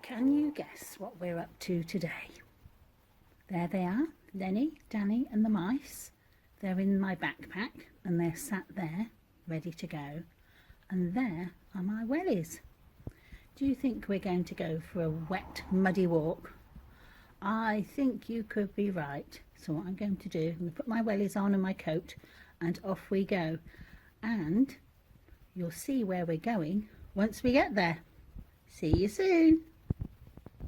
Can you guess what we're up to today? There they are, Lenny, Danny and the mice. They're in my backpack and they're sat there ready to go. And there are my wellies. Do you think we're going to go for a wet, muddy walk? I think you could be right. So what I'm going to do, I'm going to put my wellies on and my coat and off we go. And you'll see where we're going once we get there. See you soon.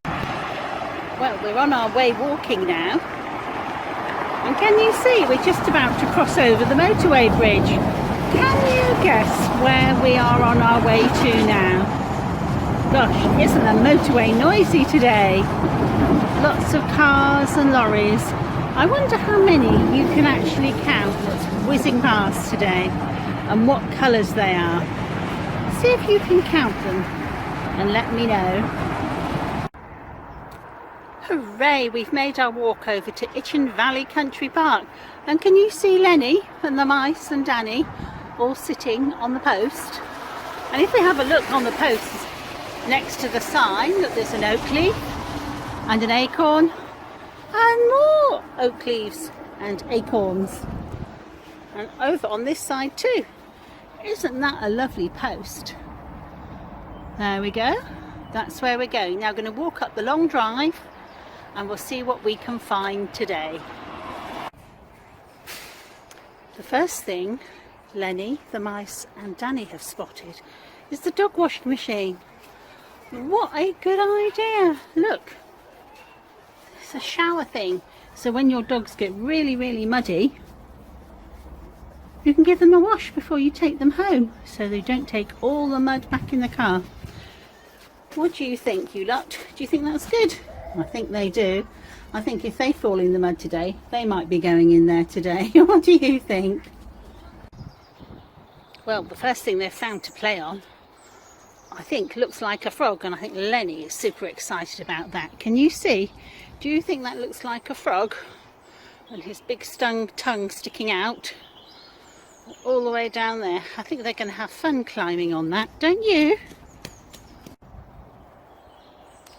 Well, we're on our way walking now. And can you see we're just about to cross over the motorway bridge? Can you guess where we are on our way to now? Gosh, isn't the motorway noisy today? Lots of cars and lorries. I wonder how many you can actually count that's whizzing past today and what colours they are. See if you can count them and let me know. Hooray, we've made our walk over to Itchen Valley Country Park. And can you see Lenny and the mice and Danny all sitting on the post? And if we have a look on the post next to the sign, look, there's an oak leaf and an acorn and more oak leaves and acorns. And over on this side too. Isn't that a lovely post? There we go. That's where we're going. Now we're going to walk up the long drive and we'll see what we can find today. The first thing Lenny, the mice and Danny have spotted is the dog washing machine. What a good idea. Look, it's a shower thing. So when your dogs get really, really muddy, you can give them a wash before you take them home so they don't take all the mud back in the car. What do you think, you lot? Do you think that's good? I think they do. I think if they fall in the mud today, they might be going in there today. What do you think? Well, the first thing they've found to play on, I think, looks like a frog, and I think Lenny is super excited about that. Can you see? Do you think that looks like a frog? And his big tongue sticking out all the way down there. I think they're going to have fun climbing on that, don't you?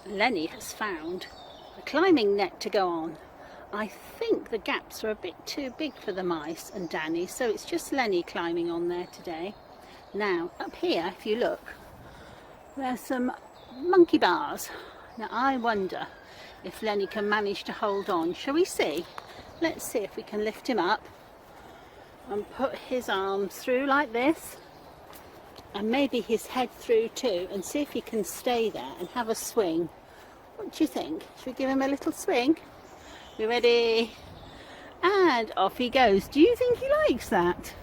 Lenny has found a climbing net to go on. I think the gaps are a bit too big for the mice and Danny, so it's just Lenny climbing on there today. Now, up here, if you look, there's some monkey bars. Now, I wonder if Lenny can manage to hold on. Shall we see? Let's see if we can lift him up and put his arms through like this, and maybe his head through too, and see if he can stay there and have a swing. What do you think? Should we give him a little swing? You ready? And off he goes. Do you think he likes that?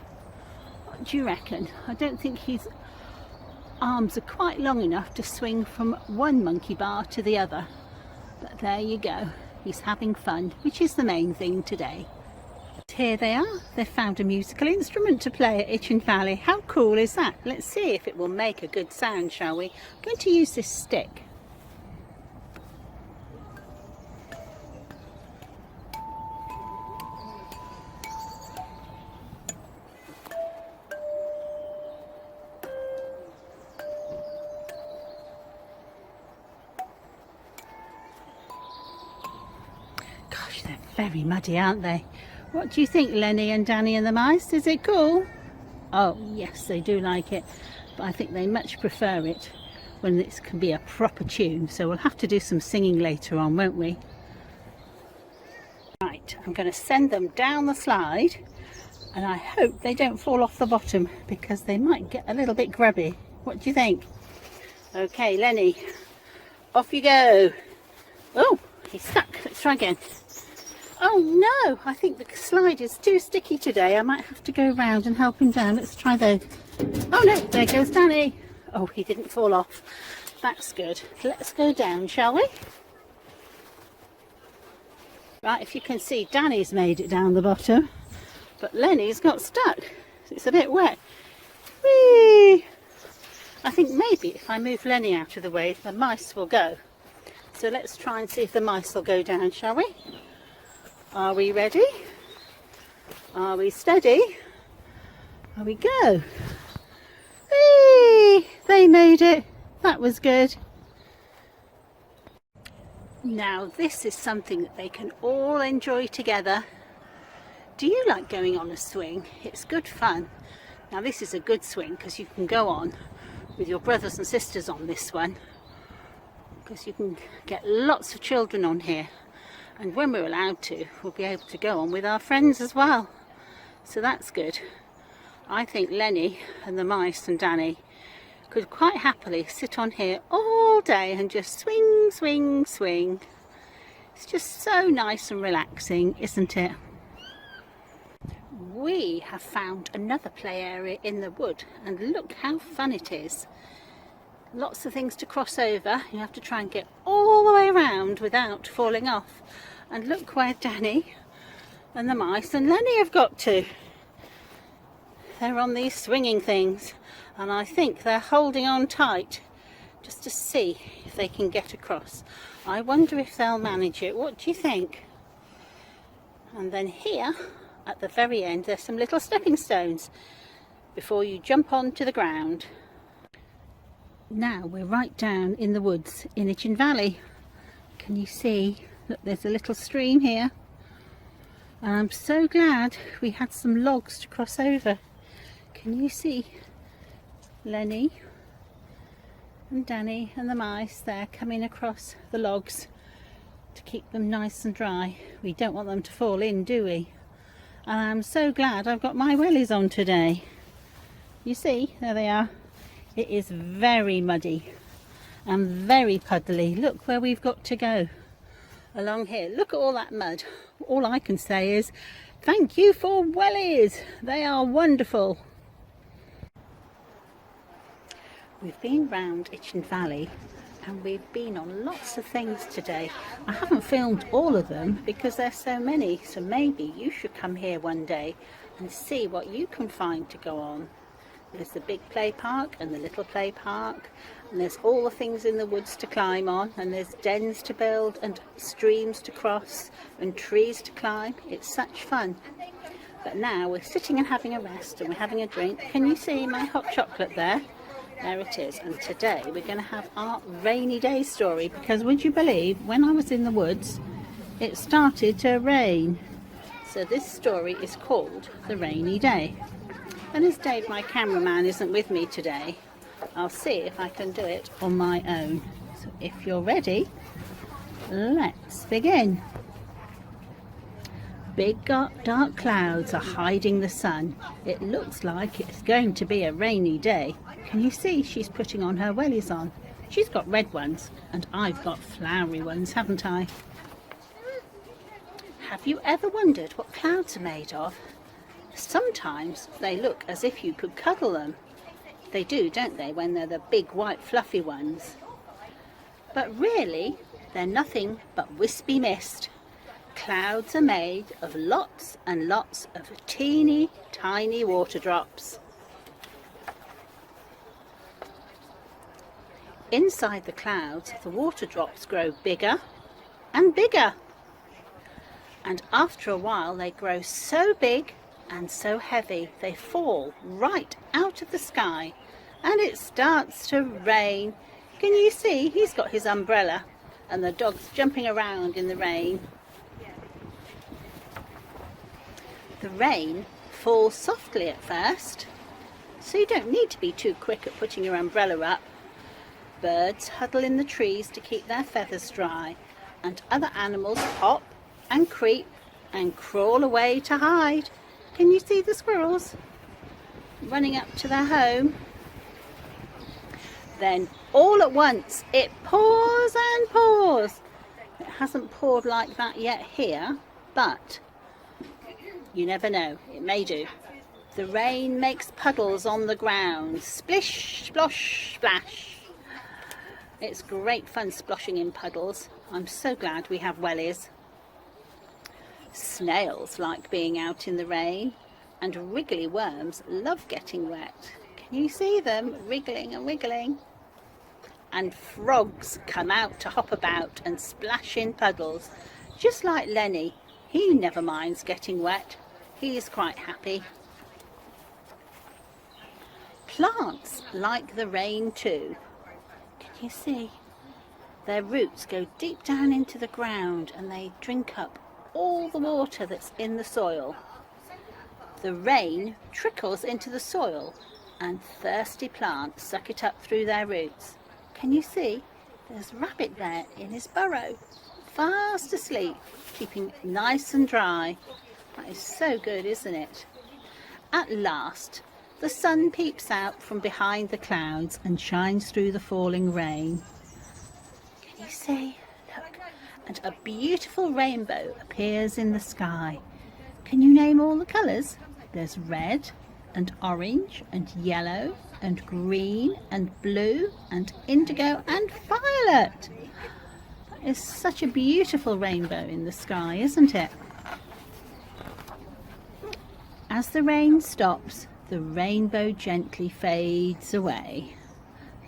What do you reckon? I don't think his arms are quite long enough to swing from one monkey bar to the other. But there you go. He's having fun, which is the main thing today. Here they are. They've found a musical instrument to play at Itchen Valley. How cool is that? Let's see if it will make a good sound, shall we? I'm going to use this stick. Gosh, they're very muddy, aren't they? What do you think, Lenny and Danny and the mice? Is it cool? Oh, yes, they do like it. But I think they much prefer it when it can be a proper tune. So we'll have to do some singing later on, won't we? Right, I'm going to send them down the slide. And I hope they don't fall off the bottom because they might get a little bit grubby. What do you think? Okay, Lenny, off you go. Oh, he's stuck. Let's try again. Oh no, I think the slide is too sticky today. I might have to go round and help him down. Let's try those. Oh no, there goes Danny. Oh, he didn't fall off. That's good. Let's go down, shall we? Right, if you can see, Danny's made it down the bottom, but Lenny's got stuck. It's a bit wet. Whee! I think maybe if I move Lenny out of the way, the mice will go. So let's try and see if the mice will go down, shall we? Are we ready? Are we steady? There we go. Whee! They made it. That was good. Now this is something that they can all enjoy together. Do you like going on a swing? It's good fun. Now this is a good swing because you can go on with your brothers and sisters on this one, because you can get lots of children on here, and when we're allowed to, we'll be able to go on with our friends as well, so that's good. I think Lenny and the mice and Danny could quite happily sit on here all day and just swing, swing, swing. It's just so nice and relaxing, isn't it? We have found another play area in the wood, and look how fun it is. Lots of things to cross over. You have to try and get all the way around without falling off. And look where Danny and the mice and Lenny have got to. They're on these swinging things, and I think they're holding on tight just to see if they can get across. I wonder if they'll manage it. What do you think? And then here at the very end there's some little stepping stones before you jump onto the ground. Now we're right down in the woods in Itchen Valley. Can you see? Look, there's a little stream here, and I'm so glad we had some logs to cross over. Can you see Lenny and Danny and the mice there coming across the logs to keep them nice and dry? We don't want them to fall in, do we? And I'm so glad I've got my wellies on today. You see, there they are. It is very muddy and very puddly. Look where we've got to go along here. Look at all that mud. All I can say is thank you for wellies. They are wonderful. We've been round Itchen Valley and we've been on lots of things today. I haven't filmed all of them because there's so many, so maybe you should come here one day and see what you can find to go on. There's the big play park and the little play park, and there's all the things in the woods to climb on, and there's dens to build and streams to cross and trees to climb. It's such fun. But now we're sitting and having a rest and we're having a drink. Can you see my hot chocolate there? There it is. And today we're going to have our rainy day story, because would you believe when I was in the woods it started to rain. So this story is called The Rainy Day. And as Dave, my cameraman, isn't with me today, I'll see if I can do it on my own. So if you're ready, let's begin. Big dark clouds are hiding the sun. It looks like it's going to be a rainy day. Can you see she's putting on her wellies on? She's got red ones and I've got flowery ones, haven't I? Have you ever wondered what clouds are made of? Sometimes they look as if you could cuddle them. They do, don't they, when they're the big white fluffy ones? But really, they're nothing but wispy mist. Clouds are made of lots and lots of teeny tiny water drops. Inside the clouds, the water drops grow bigger and bigger. And after a while they grow so big and so heavy they fall right out of the sky, and it starts to rain. Can you see? He's got his umbrella and the dog's jumping around in the rain. The rain falls softly at first, so you don't need to be too quick at putting your umbrella up. Birds huddle in the trees to keep their feathers dry, and other animals hop and creep and crawl away to hide. Can you see the squirrels running up to their home? Then all at once it pours and pours. It hasn't poured like that yet here, but you never know, it may do. The rain makes puddles on the ground. Splish, splosh, splash. It's great fun sploshing in puddles. I'm so glad we have wellies. Snails like being out in the rain, and wriggly worms love getting wet. Can you see them wriggling and wiggling? And frogs come out to hop about and splash in puddles, just like Lenny. He never minds getting wet. He's quite happy. Plants like the rain too. Can you see? Their roots go deep down into the ground and they drink up all the water that's in the soil. The rain trickles into the soil and thirsty plants suck it up through their roots. Can you see? There's Rabbit there in his burrow, fast asleep, keeping it nice and dry. That is so good, isn't it? At last, the sun peeps out from behind the clouds and shines through the falling rain. Can you see? Look, and a beautiful rainbow appears in the sky. Can you name all the colours? There's red and orange and yellow and green and blue and indigo and violet. That is such a beautiful rainbow in the sky, isn't it? As the rain stops, the rainbow gently fades away.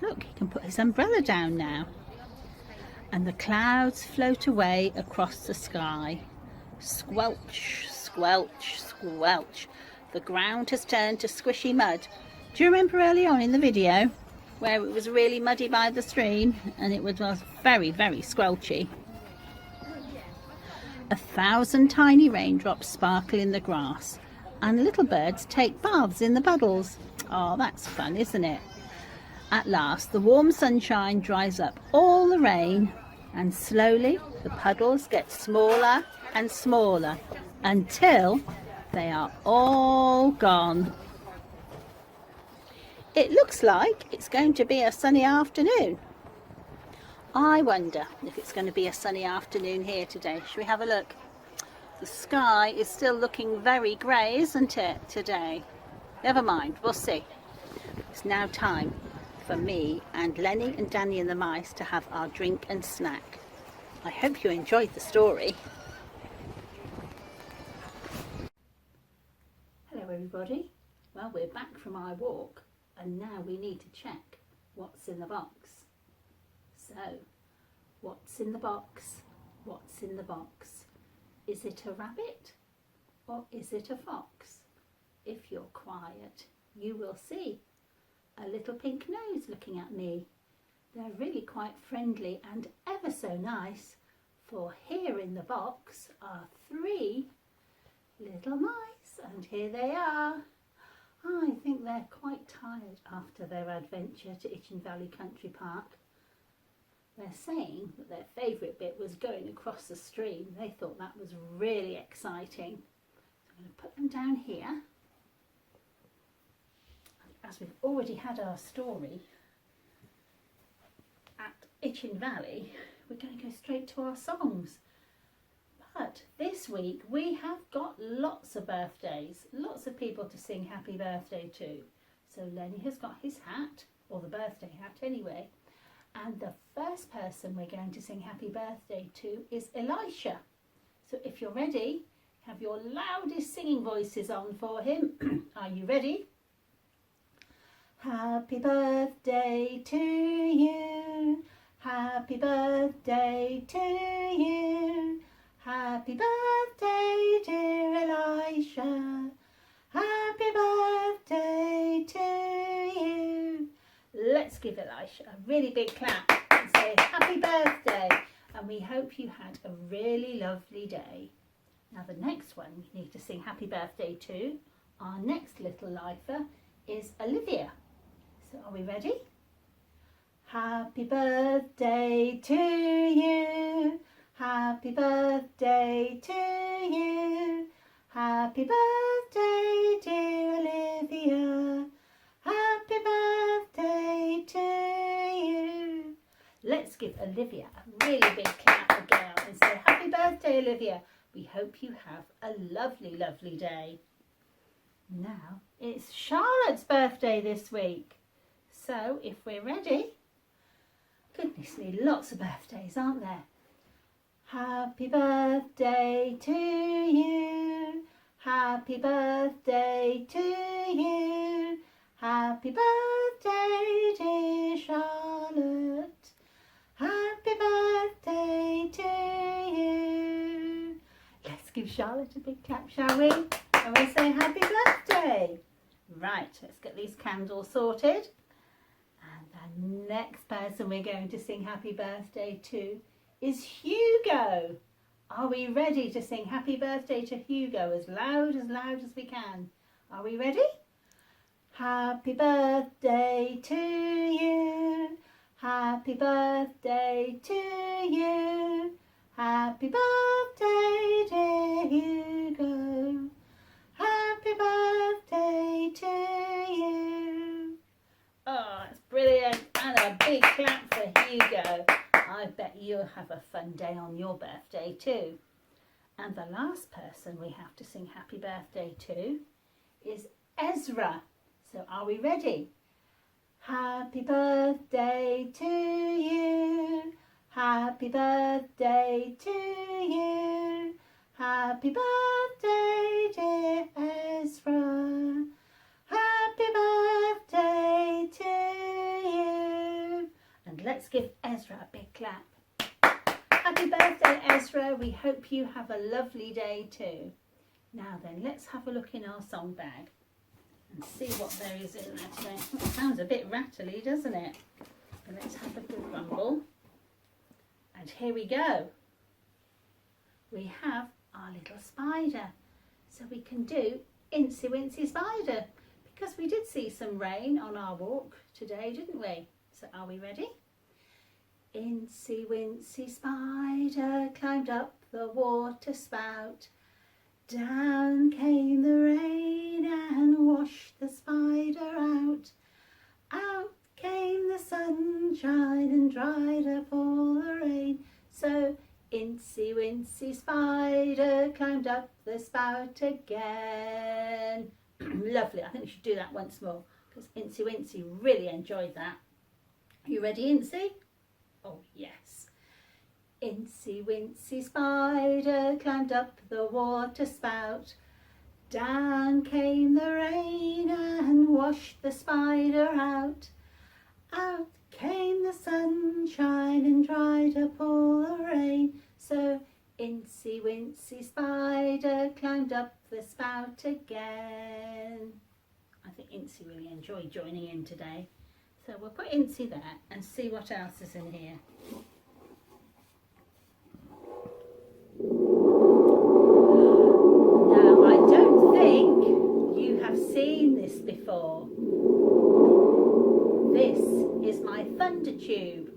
Look, he can put his umbrella down now. And the clouds float away across the sky. Squelch, squelch, squelch. The ground has turned to squishy mud. Do you remember early on in the video where it was really muddy by the stream and it was very, very squelchy? 1,000 tiny raindrops sparkle in the grass and little birds take baths in the puddles. Oh, that's fun, isn't it? At last, the warm sunshine dries up all the rain and slowly the puddles get smaller and smaller until they are all gone. It looks like it's going to be a sunny afternoon. I wonder if it's going to be a sunny afternoon here today. Shall we have a look? The sky is still looking very grey, isn't it, today? Never mind, we'll see. It's now time for me and Lenny and Danny and the mice to have our drink and snack. I hope you enjoyed the story. Hello everybody. Well, we're back from our walk and now we need to check what's in the box. So, what's in the box? What's in the box? Is it a rabbit or is it a fox? If you're quiet, you will see a little pink nose looking at me. They're really quite friendly and ever so nice, for here in the box are 3 little mice, and here they are. I think they're quite tired after their adventure to Itchen Valley Country Park. They're saying that their favourite bit was going across the stream. They thought that was really exciting. So I'm going to put them down here. As we've already had our story at Itchen Valley, we're going to go straight to our songs. But this week we have got lots of birthdays, lots of people to sing happy birthday to. So Lenny has got his hat, or the birthday hat anyway, and the first person we're going to sing happy birthday to is Elisha. So if you're ready, have your loudest singing voices on for him. Are you ready? Happy birthday to you, happy birthday to you, happy birthday dear Elisha, happy birthday to you. Let's give Elisha a really big clap and say happy birthday, and we hope you had a really lovely day. Now the next one we need to sing happy birthday to, our next little lifer, is Olivia. So are we ready? Happy birthday to you, happy birthday to you, happy birthday dear Olivia, happy birthday to you. Let's give Olivia a really big clap again and say happy birthday Olivia. We hope you have a lovely, lovely day. Now it's Charlotte's birthday this week. So if we're ready, goodness me, lots of birthdays, aren't there? Happy birthday to you, happy birthday to you, happy birthday dear Charlotte, happy birthday to you. Let's give Charlotte a big clap, shall we? And we'll say happy birthday. Right, let's get these candles sorted. And the next person we're going to sing happy birthday to is Hugo. Are we ready to sing happy birthday to Hugo as loud as we can? Are we ready? Happy birthday to you. Happy birthday to you. Happy birthday, dear Hugo. Happy birthday to you. Oh, that's brilliant. And a big clap for Hugo. I bet you'll have a fun day on your birthday too. And the last person we have to sing happy birthday to is Ezra. So are we ready? Happy birthday to you. Happy birthday to you. Happy birthday, dear Ezra. Happy birthday to you. And let's give Ezra a big clap. Happy birthday, Ezra. We hope you have a lovely day too. Now then, let's have a look in our song bag and see what there is in there today. It sounds a bit rattly, doesn't it? But let's have a good rumble. And here we go. We have our little spider. So we can do Incy Wincy Spider, because we did see some rain on our walk today, didn't we? So are we ready? Incy Wincy Spider climbed up the water spout. Down came the rain and washed the spider out. Out came the sunshine and dried up all the rain. So Incy Wincy Spider climbed up the spout again. Lovely. I think we should do that once more, because Incy Wincy really enjoyed that. Are you ready, Incy? Oh yes. Incy Wincy Spider climbed up the water spout. Down came the rain and washed the spider out. Out came the sunshine and dried up all the rain. So Incy Wincy Spider climbed up the spout again. I think Incy really enjoyed joining in today. So we'll put Incy there and see what else is in here. Now, I don't think you have seen this before. This is my thunder tube,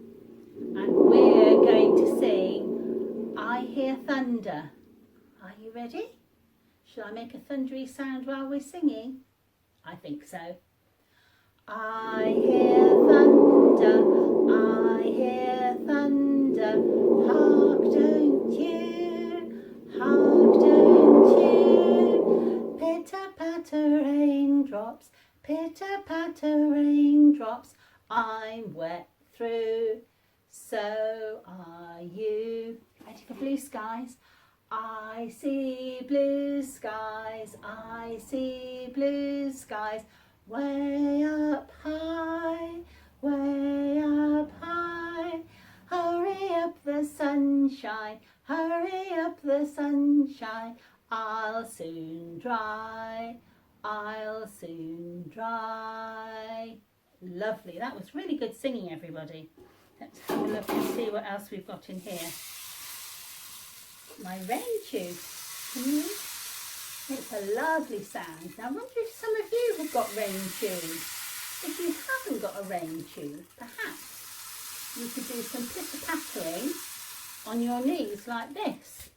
and we're going to sing I Hear Thunder. Are you ready? Shall I make a thundery sound while we're singing? I think so. I hear thunder, I hear thunder, hark don't you, hark don't you, pitter-patter raindrops, pitter-patter raindrops, I'm wet through, so are you. Ready for blue skies? I see blue skies, I see blue skies, way up high, way up high. Hurry up the sunshine, hurry up the sunshine. I'll soon dry, I'll soon dry. Lovely, that was really good singing, everybody. Let's have a look and see what else we've got in here. My rain tube. It's a lovely sound. Now I wonder if some of you have got rain tubes. If you haven't got a rain tube, perhaps you could do some pitter-pattering on your knees like this.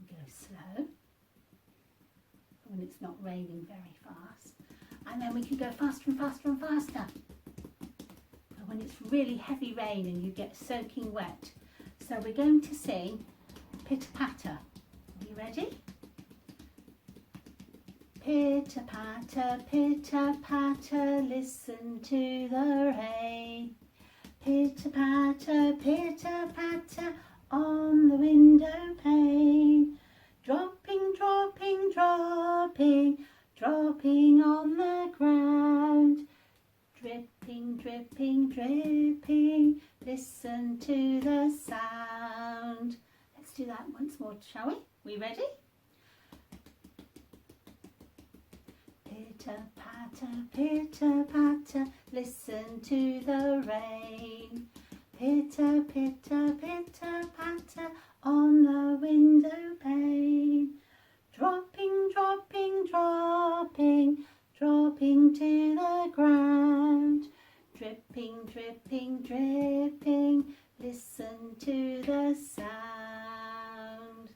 Go slow when it's not raining very fast. And then we can go faster and faster and faster. But when it's really heavy rain and you get soaking wet. So we're going to sing pitter-patter. Are you ready? Pitter-patter, pitter-patter, listen to the rain. Pitter-patter, pitter-patter on the window pane. Dropping, dropping, dropping, dropping on the ground. Dripping, dripping, dripping, listen to the sound. Let's do that once more, shall we? We ready? pitter patter, listen to the rain. Pitter, pitter, pitter patter on the window pane. Dropping, dropping, dropping, dropping to the ground. Dripping, dripping, dripping, listen to the sound.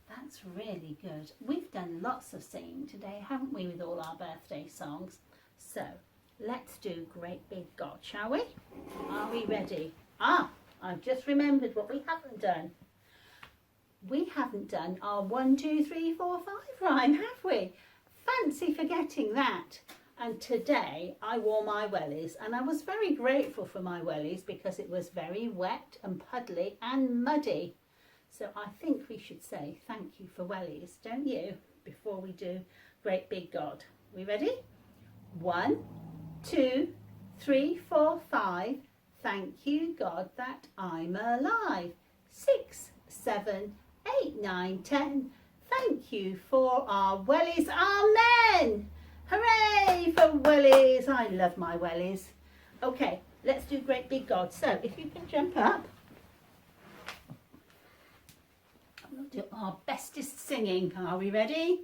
That's really good. We've done lots of singing today, haven't we, with all our birthday songs? So, let's do Great Big God, shall we? Are we ready? I've just remembered what we haven't done. We haven't done our 1, 2, 3, 4, 5 rhyme, have we? Fancy forgetting that. And today I wore my wellies, and I was very grateful for my wellies because it was very wet and puddly and muddy. So I think we should say thank you for wellies, don't you, before we do Great Big God. We ready? 1, 2, 3, 4, 5. Thank you, God, that I'm alive. 6, 7, 8, 9, 10. Thank you for our wellies. Amen. Hooray for wellies. I love my wellies. Okay, let's do Great Big God. So if you can jump up. We'll do our bestest singing. Are we ready?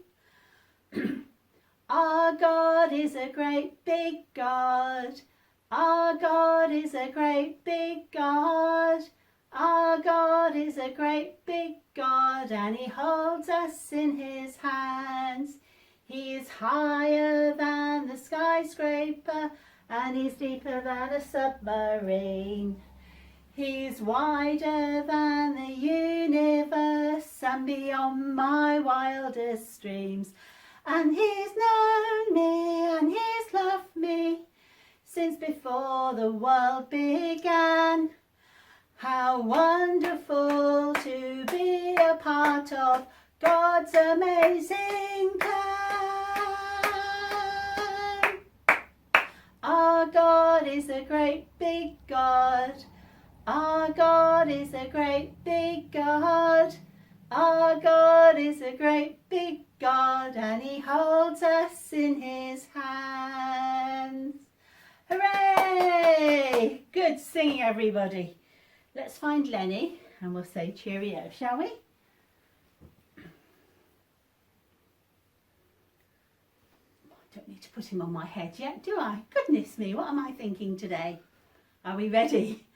Our God is a great big God. Our God is a great big God. Our God is a great big God, and he holds us in his hands. He is higher than the skyscraper, and he's deeper than a submarine. He's wider than the universe and beyond my wildest dreams. And he's known me and he's loved me since before the world began. How wonderful to be a part of God's amazing plan. Our God is a great big God. Our God is a great big God. Our God is a great big God, and he holds us in his hands. Hooray! Good singing, everybody. Let's find Lenny and we'll say cheerio, shall we? I don't need to put him on my head yet, do I? Goodness me, what am I thinking today? Are we ready?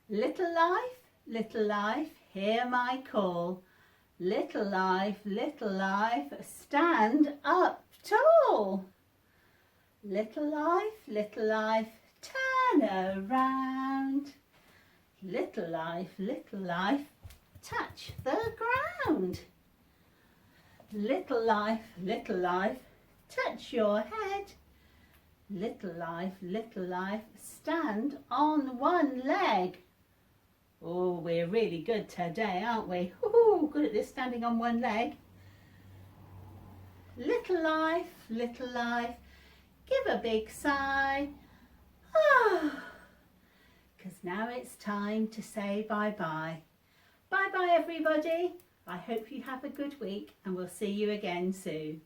Little life, hear my call. Little life, stand up tall. Little life, turn around. Little life, touch the ground. Little life, touch your head. Little life, stand on one leg. Oh, we're really good today, aren't we? Ooh, good at this, standing on one leg. Little life, give a big sigh. Because now it's time to say bye-bye. Bye-bye, everybody. I hope you have a good week, and we'll see you again soon.